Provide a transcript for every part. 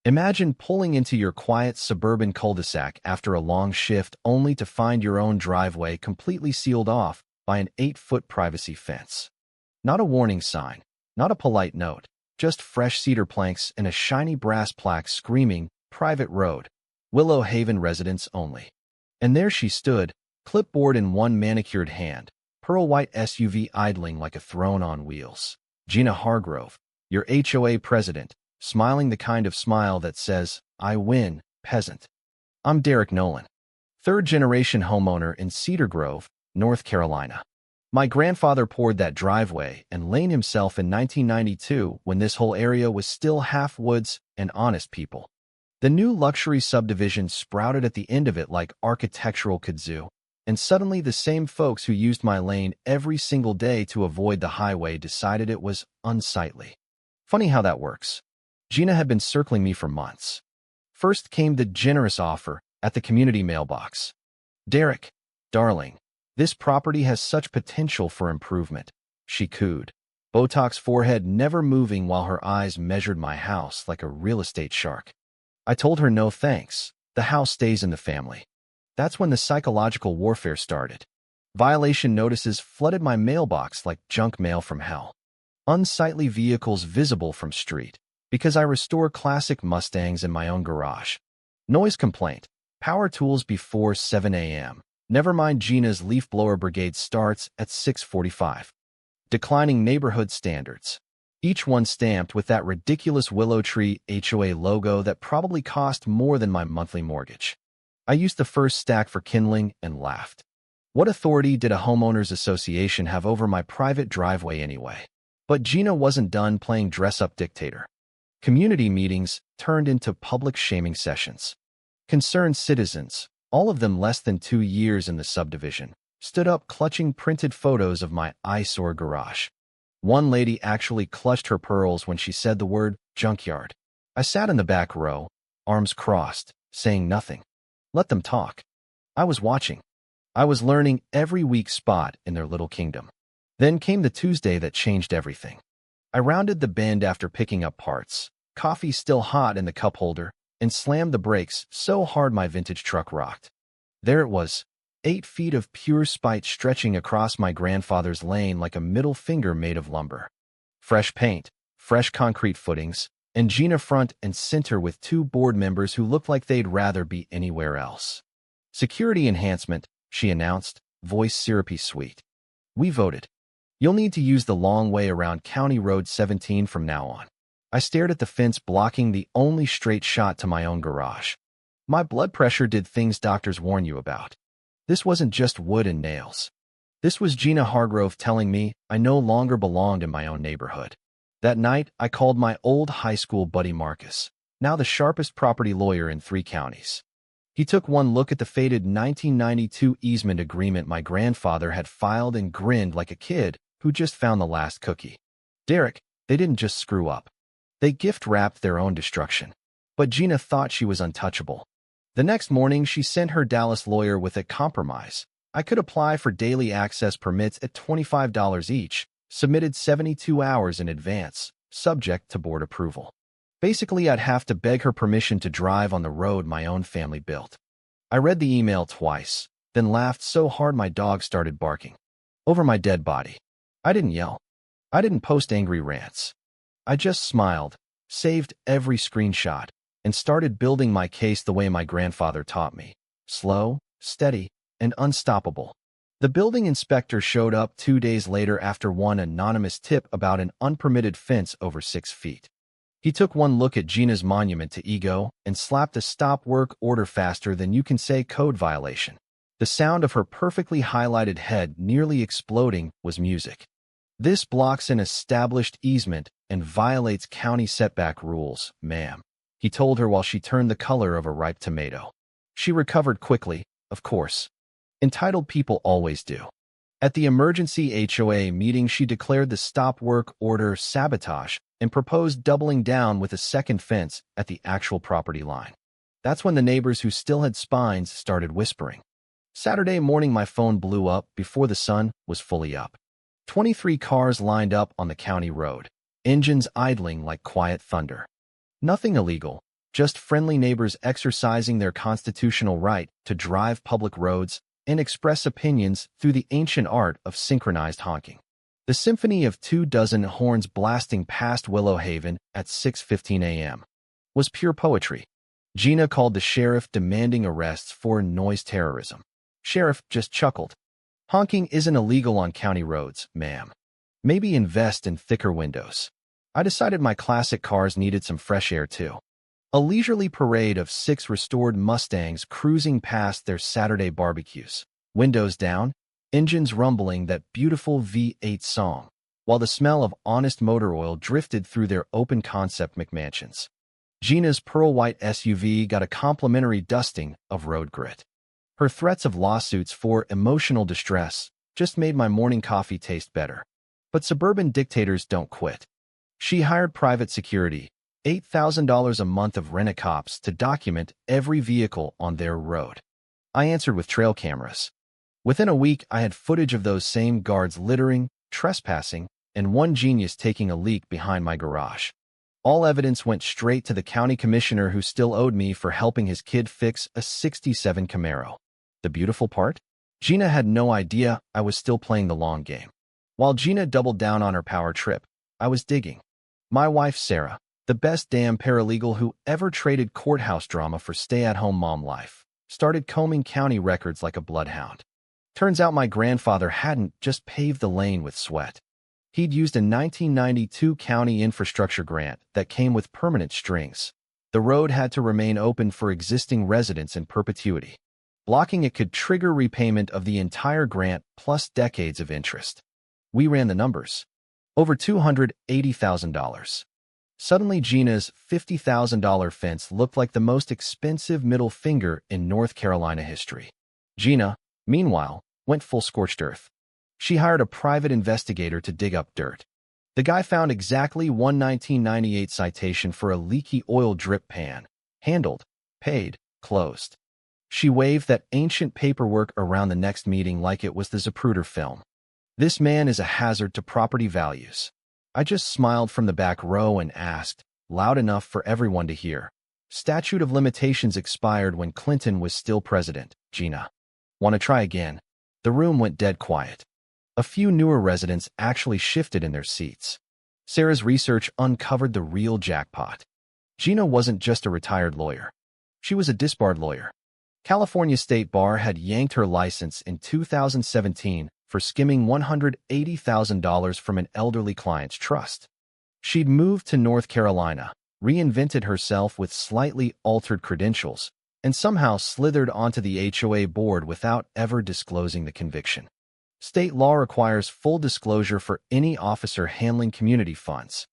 Imagine pulling into your quiet suburban cul-de-sac after a long shift only to find your own driveway completely sealed off by an 8-foot privacy fence. Not a warning sign, not a polite note, just fresh cedar planks and a shiny brass plaque screaming, "Private road. Willow Haven residents only." And there she stood, clipboard in one manicured hand, pearl-white SUV idling like a throne on wheels. Gina Hargrove, your HOA president, smiling the kind of smile that says, "I win, peasant." I'm Derek Nolan, third-generation homeowner in Cedar Grove, North Carolina. My grandfather poured that driveway and lane himself in 1992 when this whole area was still half woods and honest people. The new luxury subdivision sprouted at the end of it like architectural kudzu, and suddenly the same folks who used my lane every single day to avoid the highway decided it was unsightly. Funny how that works. Gina had been circling me for months. First came the generous offer at the community mailbox. "Derek, darling, this property has such potential for improvement," she cooed, Botox forehead never moving while her eyes measured my house like a real estate shark. I told her no thanks, the house stays in the family. That's when the psychological warfare started. Violation notices flooded my mailbox like junk mail from hell. Unsightly vehicles visible from street, because I restore classic Mustangs in my own garage. Noise complaint, power tools before 7 a.m. Never mind Gina's leaf blower brigade starts at 6:45. Declining neighborhood standards. Each one stamped with that ridiculous willow tree HOA logo that probably cost more than my monthly mortgage. I used the first stack for kindling and laughed. What authority did a homeowners association have over my private driveway anyway? But Gina wasn't done playing dress-up dictator. Community meetings turned into public shaming sessions. Concerned citizens, all of them less than 2 years in the subdivision, stood up clutching printed photos of my eyesore garage. One lady actually clutched her pearls when she said the word junkyard. I sat in the back row, arms crossed, saying nothing. Let them talk. I was watching. I was learning every weak spot in their little kingdom. Then came the Tuesday that changed everything. I rounded the bend after picking up parts, coffee still hot in the cup holder, and slammed the brakes so hard my vintage truck rocked. There it was, 8 feet of pure spite stretching across my grandfather's lane like a middle finger made of lumber. Fresh paint, fresh concrete footings, and Gina front and center with 2 board members who looked like they'd rather be anywhere else. "Security enhancement," she announced, voice syrupy sweet. "We voted. You'll need to use the long way around County Road 17 from now on." I stared at the fence blocking the only straight shot to my own garage. My blood pressure did things doctors warn you about. This wasn't just wood and nails. This was Gina Hargrove telling me I no longer belonged in my own neighborhood. That night, I called my old high school buddy Marcus, now the sharpest property lawyer in 3 counties. He took one look at the faded 1992 easement agreement my grandfather had filed and grinned like a kid who just found the last cookie. "Derek, they didn't just screw up. They gift-wrapped their own destruction." But Gina thought she was untouchable. The next morning, she sent her Dallas lawyer with a compromise. I could apply for daily access permits at $25 each, submitted 72 hours in advance, subject to board approval. Basically, I'd have to beg her permission to drive on the road my own family built. I read the email twice, then laughed so hard my dog started barking. Over my dead body. I didn't yell. I didn't post angry rants. I just smiled, saved every screenshot, and started building my case the way my grandfather taught me. Slow, steady, and unstoppable. The building inspector showed up 2 days later after one anonymous tip about an unpermitted fence over 6 feet. He took one look at Gina's monument to ego and slapped a stop work order faster than you can say code violation. The sound of her perfectly highlighted head nearly exploding was music. "This blocks an established easement and violates county setback rules, ma'am," he told her while she turned the color of a ripe tomato. She recovered quickly, of course. Entitled people always do. At the emergency HOA meeting, she declared the stop work order sabotage and proposed doubling down with a second fence at the actual property line. That's when the neighbors who still had spines started whispering. Saturday morning, my phone blew up before the sun was fully up. 23 cars lined up on the county road, engines idling like quiet thunder. Nothing illegal, just friendly neighbors exercising their constitutional right to drive public roads and express opinions through the ancient art of synchronized honking. The symphony of 24 horns blasting past Willow Haven at 6:15 a.m. was pure poetry. Gina called the sheriff demanding arrests for noise terrorism. Sheriff just chuckled. Honking isn't illegal on county roads, ma'am. Maybe invest in thicker windows. I decided my classic cars needed some fresh air too. A leisurely parade of 6 restored Mustangs cruising past their Saturday barbecues. Windows down, engines rumbling that beautiful V8 song, while the smell of honest motor oil drifted through their open-concept McMansions. Gina's pearl-white SUV got a complimentary dusting of road grit. Her threats of lawsuits for emotional distress just made my morning coffee taste better. But suburban dictators don't quit. She hired private security, $8,000 a month of rent-a-cops to document every vehicle on their road. I answered with trail cameras. Within a week, I had footage of those same guards littering, trespassing, and one genius taking a leak behind my garage. All evidence went straight to the county commissioner who still owed me for helping his kid fix a '67 Camaro. The beautiful part? Gina had no idea I was still playing the long game. While Gina doubled down on her power trip, I was digging. My wife, Sarah, the best damn paralegal who ever traded courthouse drama for stay-at-home mom life, started combing county records like a bloodhound. Turns out my grandfather hadn't just paved the lane with sweat. He'd used a 1992 county infrastructure grant that came with permanent strings. The road had to remain open for existing residents in perpetuity. Blocking it could trigger repayment of the entire grant plus decades of interest. We ran the numbers. Over $280,000. Suddenly, Gina's $50,000 fence looked like the most expensive middle finger in North Carolina history. Gina, meanwhile, went full scorched earth. She hired a private investigator to dig up dirt. The guy found exactly one 1998 citation for a leaky oil drip pan. Handled, paid, closed. She waved that ancient paperwork around the next meeting like it was the Zapruder film. This man is a hazard to property values. I just smiled from the back row and asked, loud enough for everyone to hear. Statute of limitations expired when Clinton was still president, Gina. Want to try again? The room went dead quiet. A few newer residents actually shifted in their seats. Sarah's research uncovered the real jackpot. Gina wasn't just a retired lawyer. She was a disbarred lawyer. California State Bar had yanked her license in 2017 for skimming $180,000 from an elderly client's trust. She'd moved to North Carolina, reinvented herself with slightly altered credentials, and somehow slithered onto the HOA board without ever disclosing the conviction. State law requires full disclosure for any officer handling community funds.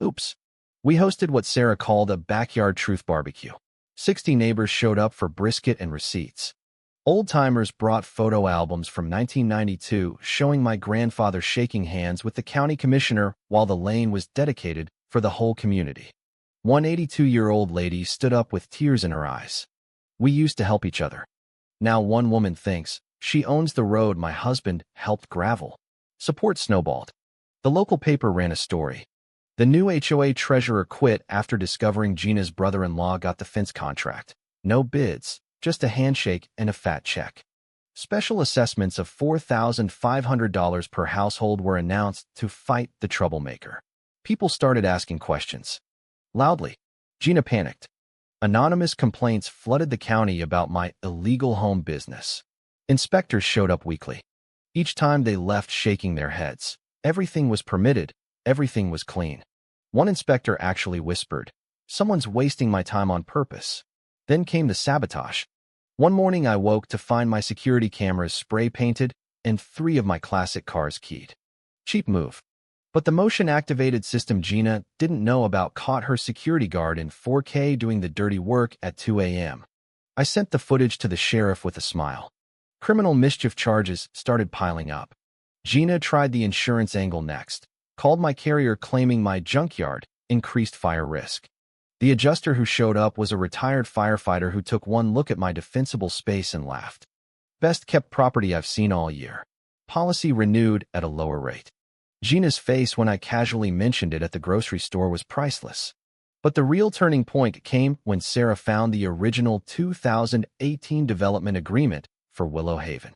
Oops. We hosted what Sarah called a backyard truth barbecue. 60 neighbors showed up for brisket and receipts. Old-timers brought photo albums from 1992 showing my grandfather shaking hands with the county commissioner while the lane was dedicated for the whole community. One 82-year-old lady stood up with tears in her eyes. We used to help each other. Now one woman thinks she owns the road my husband helped gravel. Support snowballed. The local paper ran a story. The new HOA treasurer quit after discovering Gina's brother-in-law got the fence contract. No bids, just a handshake and a fat check. Special assessments of $4,500 per household were announced to fight the troublemaker. People started asking questions. Loudly. Gina panicked. Anonymous complaints flooded the county about my illegal home business. Inspectors showed up weekly. Each time they left shaking their heads. Everything was permitted. Everything was clean. One inspector actually whispered, "Someone's wasting my time on purpose." Then came the sabotage. One morning I woke to find my security cameras spray-painted and 3 of my classic cars keyed. Cheap move. But the motion-activated system Gina didn't know about caught her security guard in 4K doing the dirty work at 2 a.m. I sent the footage to the sheriff with a smile. Criminal mischief charges started piling up. Gina tried the insurance angle next. Called my carrier claiming my junkyard increased fire risk. The adjuster who showed up was a retired firefighter who took one look at my defensible space and laughed. Best kept property I've seen all year. Policy renewed at a lower rate. Gina's face when I casually mentioned it at the grocery store was priceless. But the real turning point came when Sarah found the original 2018 development agreement for Willow Haven.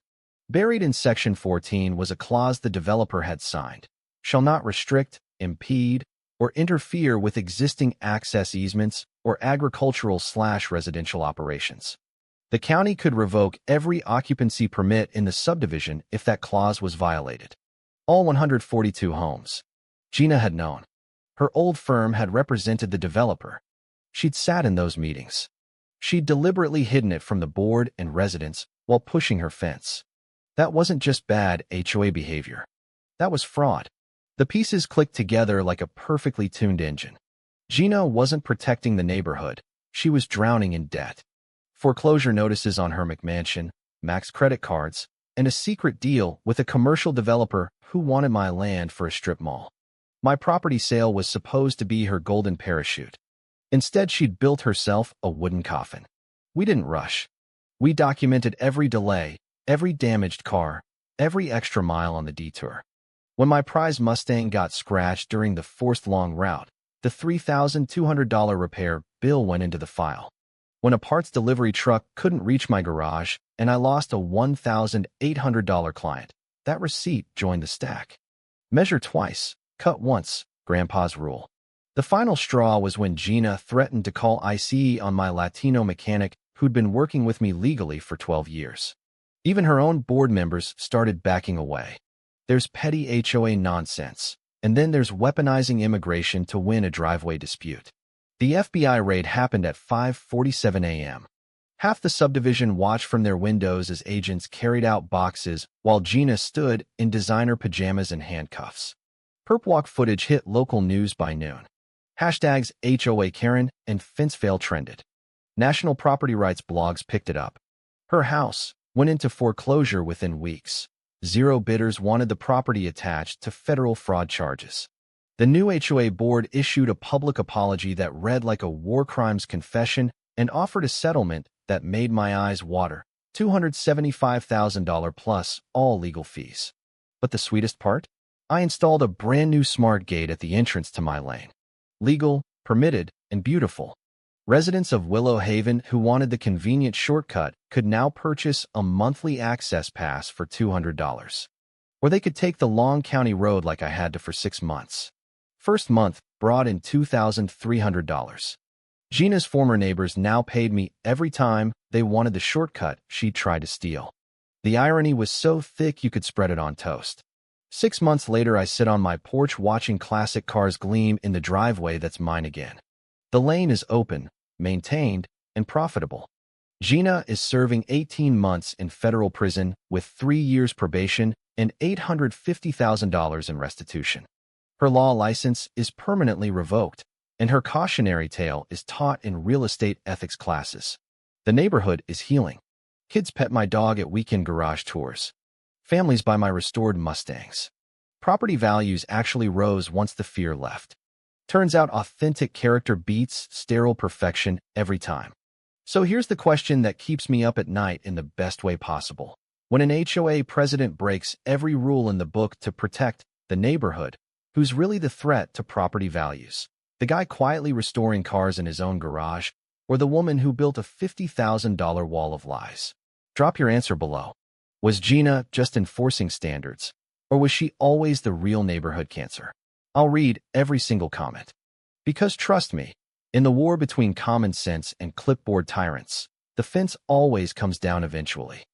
Buried in Section 14 was a clause the developer had signed. Shall not restrict, impede, or interfere with existing access easements or agricultural/residential operations. The county could revoke every occupancy permit in the subdivision if that clause was violated. All 142 homes. Gina had known. Her old firm had represented the developer. She'd sat in those meetings. She'd deliberately hidden it from the board and residents while pushing her fence. That wasn't just bad HOA behavior. That was fraud. The pieces clicked together like a perfectly tuned engine. Gina wasn't protecting the neighborhood. She was drowning in debt. Foreclosure notices on her McMansion, Max credit cards, and a secret deal with a commercial developer who wanted my land for a strip mall. My property sale was supposed to be her golden parachute. Instead, she'd built herself a wooden coffin. We didn't rush. We documented every delay, every damaged car, every extra mile on the detour. When my prize Mustang got scratched during the forced long route, the $3,200 repair bill went into the file. When a parts delivery truck couldn't reach my garage and I lost a $1,800 client, that receipt joined the stack. Measure twice, cut once, Grandpa's rule. The final straw was when Gina threatened to call ICE on my Latino mechanic who'd been working with me legally for 12 years. Even her own board members started backing away. There's petty HOA nonsense, and then there's weaponizing immigration to win a driveway dispute. The FBI raid happened at 5:47 a.m. Half the subdivision watched from their windows as agents carried out boxes while Gina stood in designer pajamas and handcuffs. Perp walk footage hit local news by noon. Hashtags HOA Karen and Fencefail trended. National property rights blogs picked it up. Her house went into foreclosure within weeks. 0 bidders wanted the property attached to federal fraud charges. The new HOA board issued a public apology that read like a war crimes confession and offered a settlement that made my eyes water, $275,000 plus all legal fees. But the sweetest part? I installed a brand new smart gate at the entrance to my lane. Legal, permitted, and beautiful. Residents of Willow Haven who wanted the convenient shortcut could now purchase a monthly access pass for $200. Or they could take the long county road like I had to for 6 months. First month brought in $2,300. Gina's former neighbors now paid me every time they wanted the shortcut she'd tried to steal. The irony was so thick you could spread it on toast. 6 months later, I sit on my porch watching classic cars gleam in the driveway that's mine again. The lane is open, maintained, and profitable. Gina is serving 18 months in federal prison with 3 years probation and $850,000 in restitution. Her law license is permanently revoked, and her cautionary tale is taught in real estate ethics classes. The neighborhood is healing. Kids pet my dog at weekend garage tours. Families buy my restored Mustangs. Property values actually rose once the fear left. Turns out authentic character beats sterile perfection every time. So here's the question that keeps me up at night in the best way possible. When an HOA president breaks every rule in the book to protect the neighborhood, who's really the threat to property values? The guy quietly restoring cars in his own garage, or the woman who built a $50,000 wall of lies? Drop your answer below. Was Gina just enforcing standards, or was she always the real neighborhood cancer? I'll read every single comment. Because trust me, in the war between common sense and clipboard tyrants, the fence always comes down eventually.